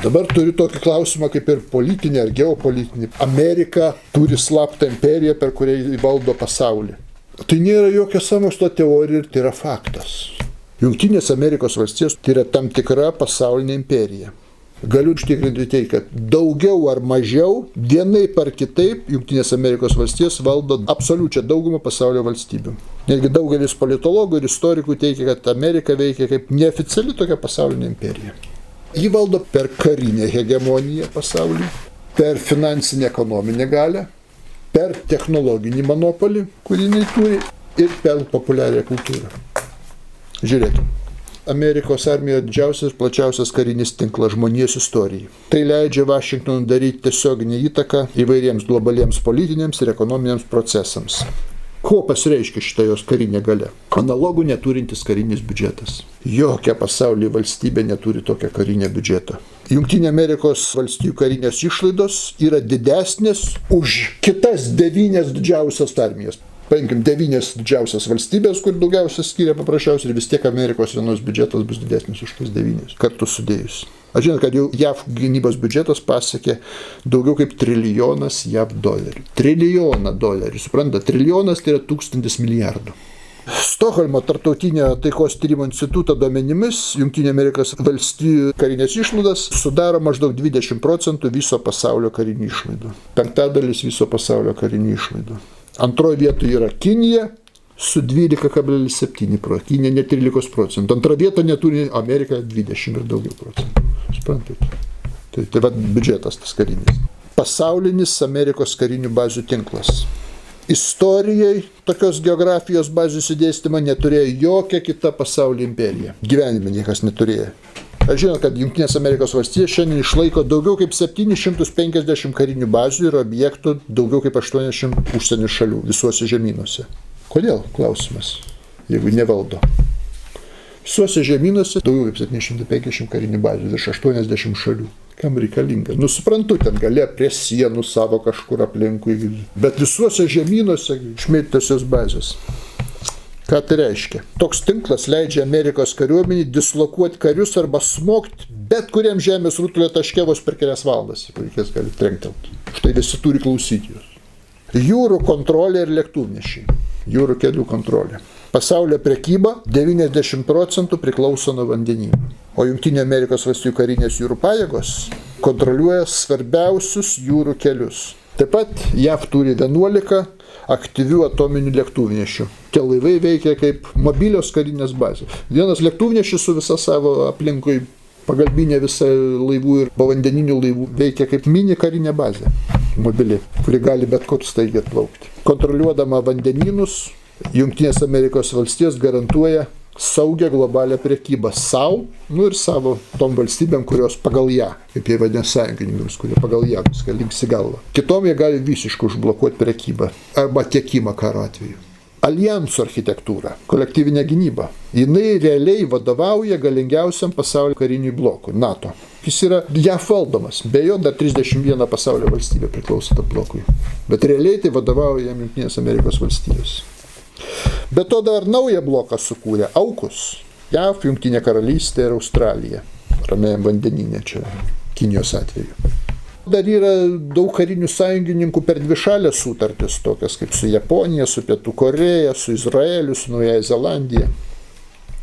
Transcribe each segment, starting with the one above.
Dabar turiu tokį klausimą kaip ir politinį ar geopolitinį. Amerika turi slaptą imperiją, per kurią valdo pasaulį. Tai nėra jokia sąmokslo teorija ir tai yra faktas. Jungtinės Amerikos valstijos tai yra tam tikra pasaulinė imperija. Galiu užtikrinti tai, kad daugiau ar mažiau, vienaip ar kitaip, Jungtinės Amerikos valstijos valdo absoliučią daugumą pasaulio valstybių. Netgi daugelis politologų ir istorikų teigia, kad Amerika veikia kaip neoficiali tokia pasaulinė imperija. Ji valdo per karinę hegemoniją pasaulyje, per finansinę ekonominę galią, per technologinį monopolį, kurį jinai turi, ir per populiarią kultūrą. Žiūrėkime. Amerikos armijoje didžiausias ir plačiausias karinis tinklas žmonijos istorijai. Tai leidžia Vašingtonui daryti tiesioginę įtaką įvairiems globaliems politiniams ir ekonominiams procesams. Kuo pasireiškia šita jos karinė galia? Analogų neturintis karinis biudžetas. Jokia pasaulyje valstybė neturi tokio karinio biudžeto. Jungtinių Amerikos valstijų karinės išlaidos yra didesnės už kitas 9 didžiausias armijas. Paimkim 9 didžiausias valstybės, kur daugiausia skiria paprasčiausiai ir vis tiek Amerikos vienos biudžetas bus didesnis už tas 9 kartu sudėjus. Aš žinau, kad jau JAV gynybos biudžetas pasiekė daugiau kaip trilijonas JAV dolerių. Trilijoną dolerių, supranta, trilijonas tai yra 1000 milijardų. Stokholmo tarptautinio taikos tyrimo instituto duomenimis Jungtinių Amerikos valstijų karinės išlaidos sudaro maždaug 20% viso pasaulio karinių išlaidų. 1/5 viso pasaulio karinių išlaidų. Antroje vietoje yra Kinija su 12,7%. Kinija net 13%. Antrą vietą neturi Amerika 20 ir daugiau procentų. Suprantate? Tai va biudžetas tas karinis. Pasaulinis Amerikos karinių bazių tinklas. Istorijai tokios geografijos bazių sudėstymą neturėjo jokia kita pasaulio imperija. Gyvenime niekas neturėjo. Aš žinau, kad Jungtinės Amerikos valstijos šiandien išlaiko daugiau kaip 750 karinių bazių ir objektų daugiau kaip 80 užsienio šalių visuose žemynuose. Kodėl? Klausimas. Jeigu nevaldo. Visuose žemynuose daugiau kaip 750 karinių bazių virš 80 šalių. Kam reikalinga? Suprantu, ten galia prie sienų savo kažkur aplinkui, bet visuose žemynuose išmėtytosios bazės. Ką tai reiškia? Toks tinklas leidžia Amerikos kariuomenį dislokuoti karius arba smogti bet kuriam žemės rutulio taške vos per kelias valandas, jeigu reikės gali trenktelti. Štai visi turi klausyti jūs. Jūrų kontrolė ir lėktuvnešiai. Jūrų kelių kontrolė. Pasaulio prekyba 90% priklauso nuo vandenynų. O Jungtinių Amerikos valstijų karinės jūrų pajėgos kontroliuoja svarbiausius jūrų kelius. Taip pat JAV turi 11 aktyvių atominių lėktuvnešių. Tie laivai veikia kaip mobilios karinės bazės. Vienas lėktuvnešis su visa savo aplinkui pagalbinė visa laivų ir povandeninių laivų veikia kaip mini karinė bazė. Mobili, kuri gali bet kur staigiai atplaukti. Kontroliuodama vandenynus, Jungtinės Amerikos valstijos garantuoja saugią globalią prekybą savo, ir savo tom valstybėm, kurios pagal ją, kaip jie vadina sąjungininkams, kurie pagal ją viską linksi galvą. Kitom jie gali visiškai užblokuoti prekybą arba tiekimą karo atveju. Alijansų architektūra, kolektyvinė gynyba. Jinai realiai vadovauja galingiausiam pasaulio kariniui blokui, NATO. Jis yra JAV valdomas, be jo dar 31 pasaulio valstybė priklauso tam blokui. Bet realiai tai vadovauja Jungtinės Amerikos valstijos. Be to dar naują bloką sukūrė AUKUS, JAV, Jungtinė karalystė ir Australija, Ramiajam vandenyne čia Kinijos atveju. Dar yra daug karinių sąjungininkų per dvišalės sutartis, tokias kaip su Japonija, su Pietų Koreja, su Izraeliu, su Naująja Zelandija.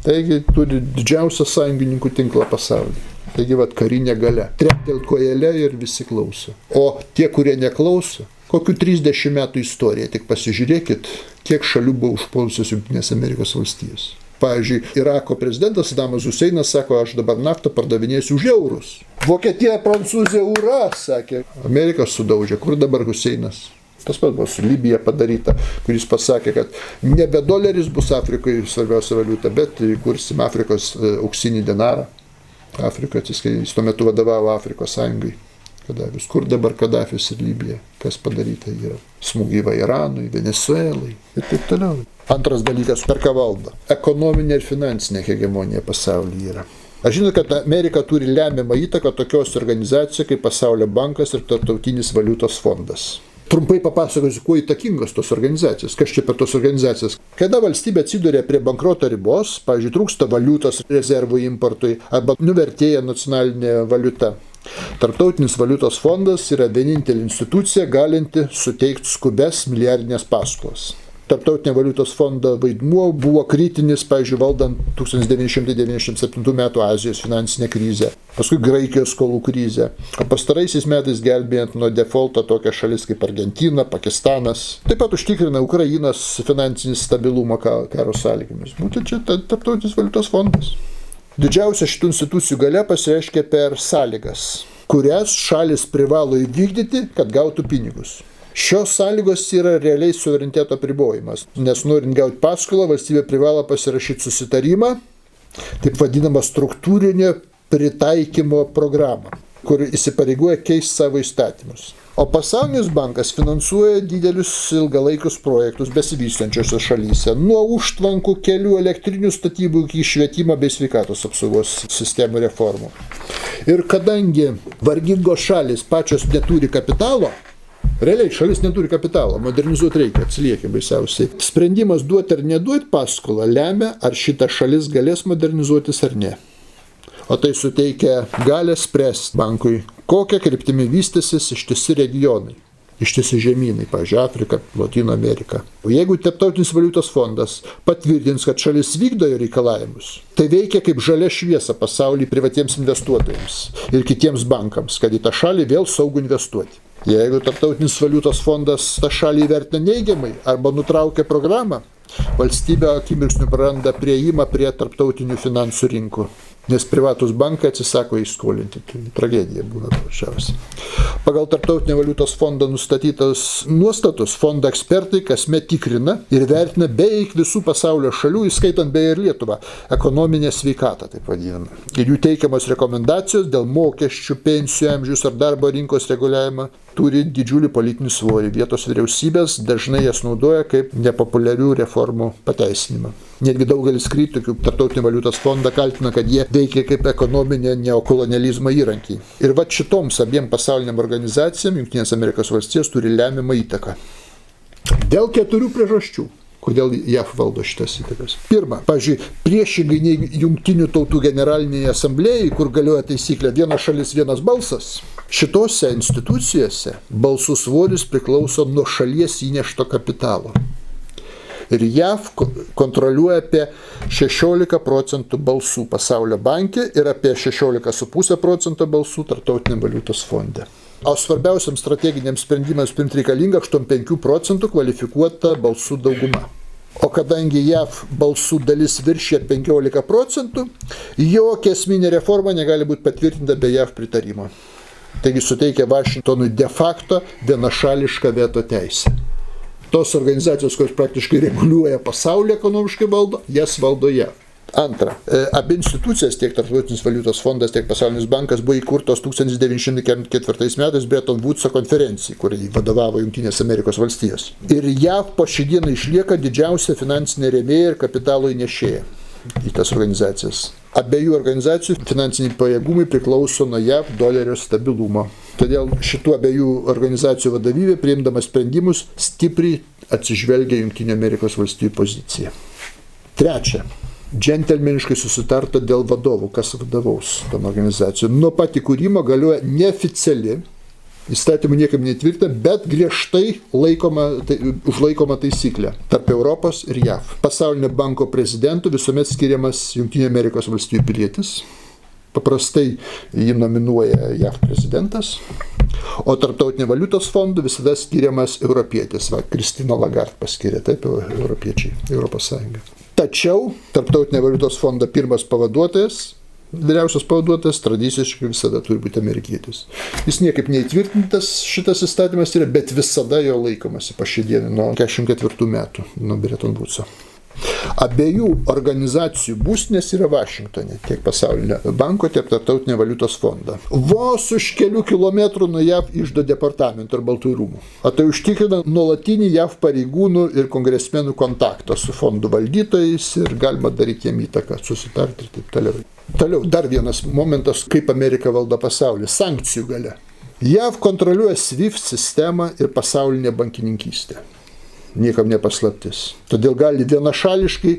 Taigi turi didžiausią sąjungininkų tinklą pasaulyje. Taigi karinė galia. Treptelt kojelė ir visi klauso. O tie, kurie neklauso, kokių 30 metų istorija, tik pasižiūrėkit, kiek šalių buvo užpuolusios Jungtinės Amerikos valstijos. Pavyzdžiui, Irako prezidentas Sadamas Huseinas sako, aš dabar naftą pardavinėsiu už eurus. Vokietija, Prancūzija, ura, sakė. Amerika sudaužė. Kur dabar Huseinas? Tas pats buvo su Libija padaryta, kuris pasakė, kad nebe doleris bus Afrikoje svarbiausia valiuta, bet kursim Afrikos auksinį denarą. Afrika atsiskaitė, jis tuo metu vadovavo Afrikos sąjungai. Kadafis. Kur dabar Kadafis ir Libija? Kas padaryta yra? Smūgiai Iranui, Venezuelai ir taip toliau. Antras dalykas, per ką valdo. Ekonominė ir finansinė hegemonija pasaulyje yra. Aš žinau, kad Amerika turi lemiamą įtaką tokios organizacijos kaip Pasaulio bankas ir Tarptautinis valiutos fondas. Trumpai papasakosiu, kuo įtakingos tos organizacijos. Kas čia per tos organizacijas? Kada valstybė atsiduria prie bankroto ribos, pavyzdžiui, trūksta valiutos rezervų importui arba nuvertėja nacionalinė valiuta, Tarptautinis valiutos fondas yra vienintelė institucija galinti suteikti skubes milijardinės paskolas. Tarptautinio valiutos fondo vaidmuo buvo kritinis, pavyzdžiui, valdant 1997 metų Azijos finansinę krizę, paskui Graikijos skolų krizę, o pastaraisiais metais gelbėjant nuo defaulto tokias šalis kaip Argentina, Pakistanas. Taip pat užtikrina Ukrainos finansinį stabilumą karo sąlygomis. Būtent čia Tarptautinis valiutos fondas. Didžiausia šitų institucijų galia pasireiškia per sąlygas, kurias šalis privalo įvykdyti, kad gautų pinigus. Šios sąlygos yra realiai suvereniteto apribojimas, nes norint gauti paskolą, valstybė privalo pasirašyti susitarimą, taip vadinamą struktūrinio pritaikymo programą, kur įsipareigoja keisti savo įstatymus. O Pasaulinis bankas finansuoja didelius ilgalaikius projektus besivystančiose šalyse, nuo užtvankų, kelių, elektrinių statybų iki švietimo bei sveikatos apsaugos sistemų reformų. Ir kadangi vargingos šalis pačios neturi kapitalo, realiai šalis neturi kapitalo, modernizuoti reikia, atsilieka baisiausiai. Sprendimas duoti ar neduoti paskolą lemia, ar šita šalis galės modernizuotis ar ne. O tai suteikia galę spręsti bankui, kokią kryptimi vystysis ištisi regionai, ištisi žemynai, pavyzdžiui, Afrika, Lotynų Amerika. O jeigu Tarptautinis valiutos fondas patvirtins, kad šalis vykdo jo reikalavimus, tai veikia kaip žalia šviesa pasaulyje privatiems investuotojams ir kitiems bankams, kad į tą šalį vėl saugu investuoti. Jeigu Tarptautinis valiutos fondas tą šalį įvertina neigiamai arba nutraukia programą, valstybė akimirksniu praranda priėjimą prie tarptautinių finansų rinkų, nes privatus bankai atsisako įskolinti. Tai tragedija būna paprasčiausiai. Pagal Tarptautinio valiutos fondo nustatytas nuostatus fondo ekspertai kasmet tikrina ir vertina beveik visų pasaulio šalių, įskaitant beje ir Lietuvą, ekonominę sveikatą, taip vadinamą. Ir jų teikiamos rekomendacijos dėl mokesčių, pensijų amžiaus ar darbo rinkos reguliavimo turi didžiulį politinį svorį. Vietos vyriausybės dažnai jas naudoja kaip nepopuliarių reformų pateisinimą. Netgi daugelis kritikų Tarptautinio valiutos fondą kaltina, kad jie veikia kaip ekonominė neokolonializmo įrankiai. Ir va šitoms abiem pasauliniam organizacijom Jungtinės Amerikos valstijos turi lemiamą įtaką. Dėl 4 priežasčių. Kodėl JAV valdo šitas įtakas? Pirma, pavyzdžiui, priešingai nei Jungtinių tautų generalinėje asamblėjai, kur galioja taisyklė viena šalis, vienas balsas, šitose institucijose balsų svoris priklauso nuo šalies įnešto kapitalo. Ir JAV kontroliuoja apie 16% balsų pasaulio banke ir apie 16,5% balsų Tarptautiniam valiutos fonde. O svarbiausiams strateginiams sprendimams priimti reikalinga 85% kvalifikuota balsų dauguma. O kadangi JAV balsų dalis viršija 15%, jokia esminė reforma negali būti patvirtinta be JAV pritarimo. Taigi suteikia Vašingtonui de facto vienašališką veto teisę. Tos organizacijos, kurios praktiškai reguliuoja pasaulį ekonomiškai valdo, jas valdo JAV. Antra, abi institucijas, tiek Tarptautinis valiutos fondas, tiek Pasaulinis bankas buvo įkurtos 1904 metais Bretton Woodso konferencijai, kuriai vadovavo Jungtinės Amerikos valstijos. Ir JAV po šią dieną išlieka didžiausia finansinė rėmėja ir kapitalo įnešėja į tas organizacijas. Abiejų organizacijų finansiniai pajėgumai priklauso nuo JAV dolerio stabilumo. Todėl šitų abiejų organizacijų vadovybė, priimdama sprendimus, stipriai atsižvelgia Jungtinių Amerikos valstijų poziciją. Trečia. Džentelmeniškai susitarta dėl vadovų, kas vadovaus tom organizacijom. Nuo pat įkūrimo galioja neoficiali, įstatymų niekam netvirtina, bet griežtai užlaikoma taisyklė tarp Europos ir JAV. Pasaulinio banko prezidentų visuomet skiriamas Jungtinių Amerikos valstijų pilietis. Paprastai jį nominuoja JAV prezidentas, o Tarptautinio valiutos fondų visada skiriamas europietis. Kristina Lagarde paskiria, taip, europiečiai, Europos Sąjunga. Tačiau Tarptautinio valiutos fondo pirmas pavaduotojas, vyriausias pavaduotojas, tradiciškai visada turi būti amerikietis. Jis niekaip neįtvirtintas šitas įstatymas yra, bet visada jo laikomasi po šią dieną nuo 1944 metų, nuo Bretton Woodso. Abiejų organizacijų būstinės yra Vašingtone, tiek Pasaulinio banko, tiek Tarptautinio valiutos fondo. Vos už kelių kilometrų nuo JAV iždo departamento ir Baltųjų rūmų. O tai užtikrina nuolatinį JAV pareigūnų ir kongresmenų kontaktą su fondų valdytojais ir galima daryti jiem įtaką, susitarti ir taip toliau. Toliau, dar vienas momentas, kaip Amerika valdo pasaulį – sankcijų galia. JAV kontroliuoja SWIFT sistemą ir pasaulinę bankininkystę. Niekam nepaslaptis. Todėl gali vienašališkai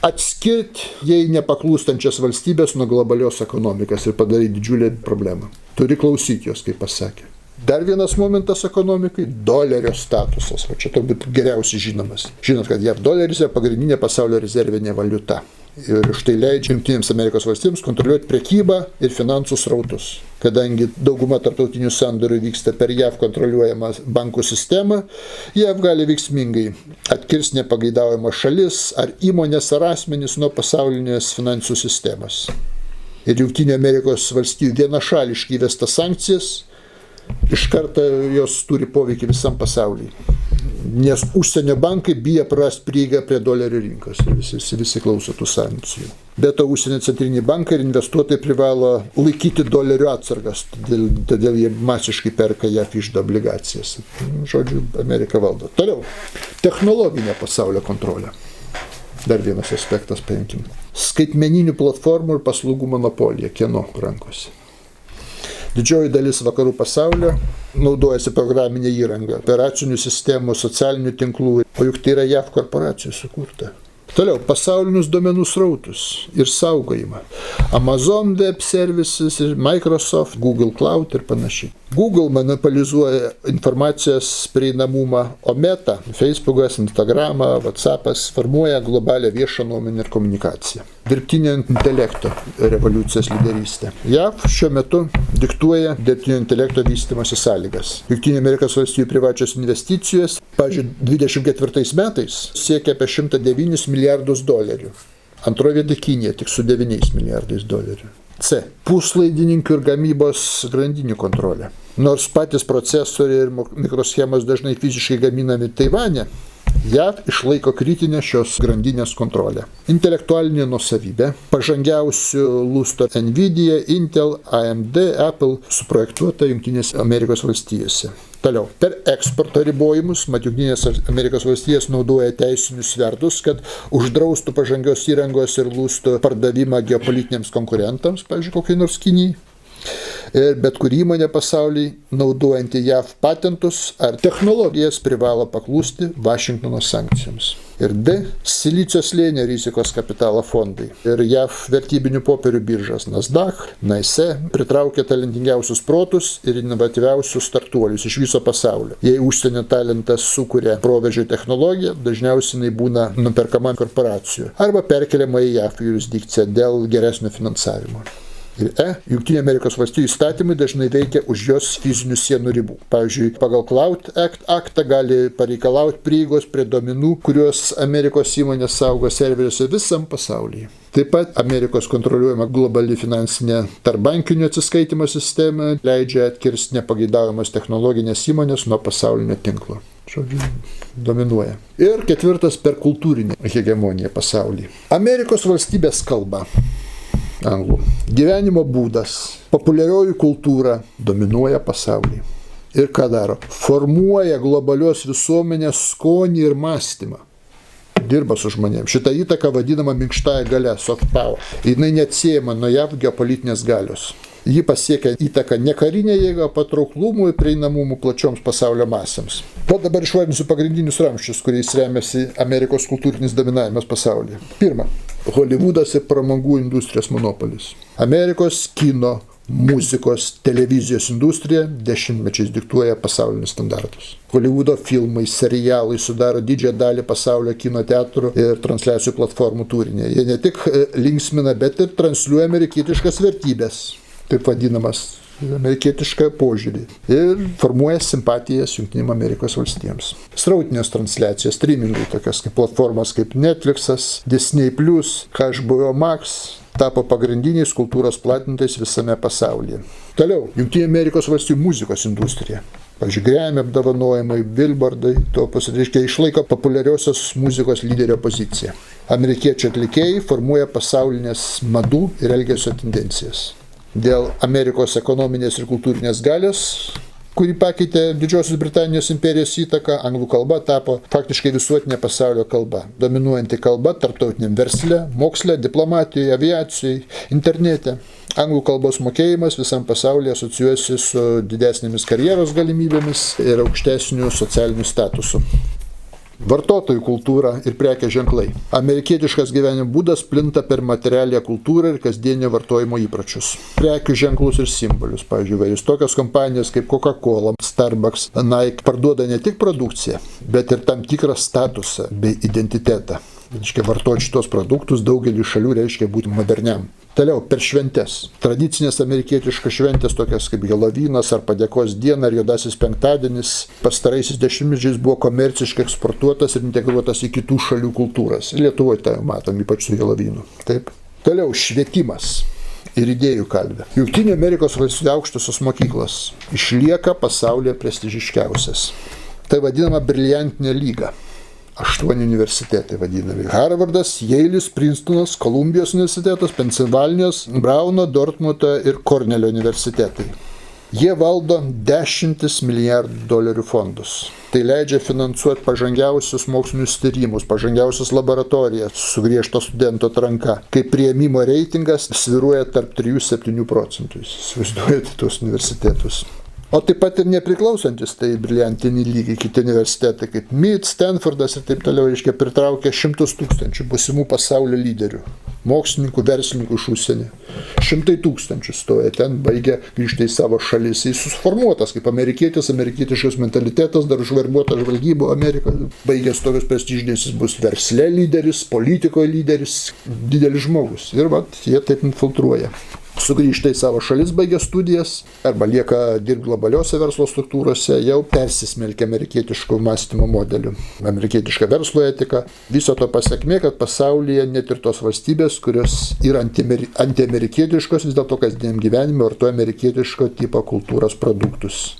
atskirti jai nepaklūstančias valstybės nuo globalios ekonomikos ir padaryti didžiulę problemą. Turi klausyti jos, kaip pasakė. Dar vienas momentas ekonomikai – dolerio statusas. Va čia turbūt geriausiai žinomas. Žinot, kad JAV doleris yra pagrindinė pasaulio rezervinė valiuta. Ir štai leidžia Jungtinėms Amerikos valstijoms kontroliuoti prekybą ir finansų srautus. Kadangi dauguma tarptautinių sandorių vyksta per JAV kontroliuojamą bankų sistemą, JAV gali veiksmingai atkirsti nepageidaujamas šalis ar įmonės ar asmenys nuo pasaulinės finansų sistemos. Ir Jungtinių Amerikos valstijų vienašališkai įvestas sankcijas iš karto jos turi poveikį visam pasauliui. Nes užsienio bankai bijo prarasti prieigą prie dolerių rinkos ir visi klauso tų sankcijų. Be to užsienio centriniai bankai ir investuotojai privalo laikyti dolerių atsargas, todėl jie masiškai perka JAV iždo obligacijas. Žodžiu, Amerika valdo. Toliau, technologinė pasaulio kontrolė. Dar vienas aspektas paimkim. Skaitmeninių platformų ir paslaugų monopolija kieno rankose. Didžioji dalis vakarų pasaulio naudojasi programinė įranga, operacinių sistemų, socialinių tinklų, o juk tai yra JAV korporacijų sukurta. Toliau, pasaulinius duomenų srautus ir saugojimą. Amazon Web Services ir Microsoft, Google Cloud ir panašiai. Google monopolizuoja informacijos prieinamumą, o Meta, Facebookas, Instagramą, WhatsAppas formuoja globalią viešą nuomonę ir komunikaciją. Dirbtinio intelekto revoliucijos lyderystė. JAV šiuo metu diktuoja dirbtinio intelekto vystymosi sąlygas. Jungtinių Amerikos valstijų privačios investicijos, pavyzdžiui, 24 metais siekia apie 109 milijardus dolerių. Antroje vietoje Kinija tik su 9 milijardais dolerių. C. Puslaidininkių ir gamybos grandinių kontrolė. Nors patys procesoriai ir mikroschemos dažnai fiziškai gaminami Taivane, JAV išlaiko kritinę šios grandinės kontrolę. Intelektualinė nuosavybė, pažangiausių lustų Nvidia, Intel, AMD, Apple suprojektuota Jungtinės Amerikos valstijose. Toliau, per eksporto ribojimus, Jungtinės Amerikos valstijos naudoja teisinius svertus, kad uždraustų pažangios įrangos ir lustų pardavimą geopolitiniams konkurentams, pavyzdžiui, kokiai nors Kinijai. Ir bet kur įmonė pasaulyje, naudojanti JAV patentus ar technologijas, privalo paklūsti Vašingtono sankcijoms. Ir D. Silicio slėnio rizikos kapitalo fondai. Ir JAV vertybinių popierių biržas Nasdaq, NYSE pritraukia talentingiausius protus ir inovatyviausius startuolius iš viso pasaulio. Jei užsienio talentas sukuria proveržio technologiją, dažniausiai jinai būna nuperkama korporacijų arba perkeliama į JAV jurisdikciją dėl geresnio finansavimo. Ir E. Jungtinių Amerikos valstijų įstatymai dažnai veikia už jos fizinių sienų ribų. Pavyzdžiui, pagal Cloud Act aktą gali pareikalauti prieigos prie duomenų, kuriuos Amerikos įmonės saugo serveriuose visam pasaulyje. Taip pat Amerikos kontroliuojama globali finansinė tarpbankinio atsiskaitimo sistema leidžia atkirsti nepageidaujamas technologinės įmonės nuo pasaulinio tinklo. Žodžiu, dominuoja. Ir ketvirtas, per kultūrinę hegemoniją pasaulyje. Amerikos valstybės kalba. Anglų. Gyvenimo būdas, populiarioji kultūra dominuoja pasaulyje. Ir ką daro? Formuoja globalios visuomenės skonį ir mąstymą. Dirba su žmonėms. Šitą įtaką vadinama minkštąja galia, soft power. Jinai neatsiejama nuo JAV geopolitinės galios. Ji pasiekia įtaką ne karinė jėga, patrauklumų ir prieinamumų plačioms pasaulio masėms. O dabar išvardinsiu pagrindinius ramsčius, kuriais remiasi Amerikos kultūrinis dominavimas pasaulyje. Pirma, Holivudas ir pramogų industrijos monopolis. Amerikos kino, muzikos, televizijos industrija dešimtmečiais diktuoja pasaulinius standartus. Holivudo filmai, serialai sudaro didžiąją dalį pasaulio kino teatrų ir transliacijų platformų turinį. Jie ne tik linksmina, bet ir transliuoja amerikietiškas vertybės, taip vadinamas amerikietišką požiūrį, ir formuoja simpatijas Jungtinėm Amerikos valstijoms. Srautinės transliacijos, streamingai, tokios kaip platformos kaip Netflixas, Disney+, HBO Max, tapo pagrindiniais kultūros platintojais visame pasaulyje. Toliau, Jungtinių Amerikos valstijų muzikos industrija. Pavyzdžiui, Grammy apdovanojimai, Billboardai, reiškia, išlaiko populiariosios muzikos lyderio poziciją. Amerikiečių atlikėjai formuoja pasaulinės madų ir elgesio tendencijas. Dėl Amerikos ekonominės ir kultūrinės galios, kuri pakeitė Didžiosios Britanijos imperijos įtaką, anglų kalba tapo faktiškai visuotinė pasaulio kalba. Dominuojanti kalba tarptautiniam versle, moksle, diplomatijoje, aviacijoje, internete. Anglų kalbos mokėjimas visam pasaulyje asocijuojasi su didesnėmis karjeros galimybėmis ir aukštesniu socialiniu statusu. Vartotojų kultūra ir prekės ženklai. Amerikietiškas gyvenimo būdas plinta per materialią kultūrą ir kasdienio vartojimo įpročius. Prekių ženklus ir simbolius. Pavyzdžiui, vairius tokios kompanijos kaip Coca-Cola, Starbucks, Nike parduoda ne tik produkciją, bet ir tam tikrą statusą bei identitetą. Reiškia, vartoti šitos produktus daugelį šalių reiškia būti moderniam. Toliau, per šventes. Tradicinės amerikietiškas šventės, tokias kaip Helovynas ar Padėkos diena ar Juodasis penktadienis, pastaraisiais dešimtmečiais buvo komerciškai eksportuotas ir integruotas į kitų šalių kultūras. Lietuvoje tai matom, ypač su Helovynu. Taip. Toliau, švietimas ir idėjų kalvė. Jungtinių Amerikos valstijų aukštosios mokyklos išlieka pasaulyje prestižiškiausias. Tai vadinama briliantinė lyga. 8 universitetai vadinami. Harvardas, Jeilis, Princetonas, Kolumbijos universitetas, Pensilvanijos, Brauno, Dortmundo ir Kornelio universitetai. Jie valdo $10 milijardų fondus. Tai leidžia finansuoti pažangiausius mokslinius tyrimus, pažangiausias laboratorijas su griežto studento atranka, kai priėmimo reitingas svyruoja tarp 3–7%. Įsivaizduojate tuos universitetus. O taip pat ir nepriklausantis tai briliantinį lygį kiti universitetai kaip MIT, Stanfordas ir taip toliau, reiškia, pritraukia 100 000 būsimų pasaulio lyderių, mokslininkų, verslininkų iš užsienio. 100 000 stoja ten, baigia grįžti į savo šalis. Jis suformuotas kaip amerikietiškas mentalitetas, dar užverbuota žvalgybo Amerikoje. Baigęs tokius prestižinius, jis bus versle lyderis, politikoje lyderis, didelis žmogus. Ir jie taip infiltruoja. Sugrįžta į savo šalis, baigia studijas, arba lieka dirbti globaliuose verslo struktūrose, jau persismelkia amerikietiškų mąstymo modelių, amerikietiška verslo etika. Viso to pasekmė, kad pasaulyje net ir tos valstybės, kurios yra antiamerikietiškos, vis dėlto kasdieniam gyvenime vartoja amerikietiško tipo kultūros produktus.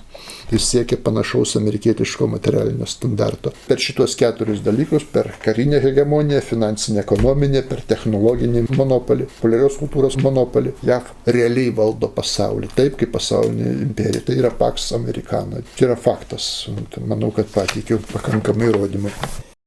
Ir siekia panašaus amerikietiško materialinio standarto. Per šitos 4 dalykus, per karinę hegemoniją, finansinę ekonominę, per technologinį monopolį, populiarios kultūros monopolį, JAV realiai valdo pasaulį, taip kaip pasaulinė imperija. Tai yra Pax Americana. Tai yra faktas. Manau, kad pateikiau pakankamai įrodymų.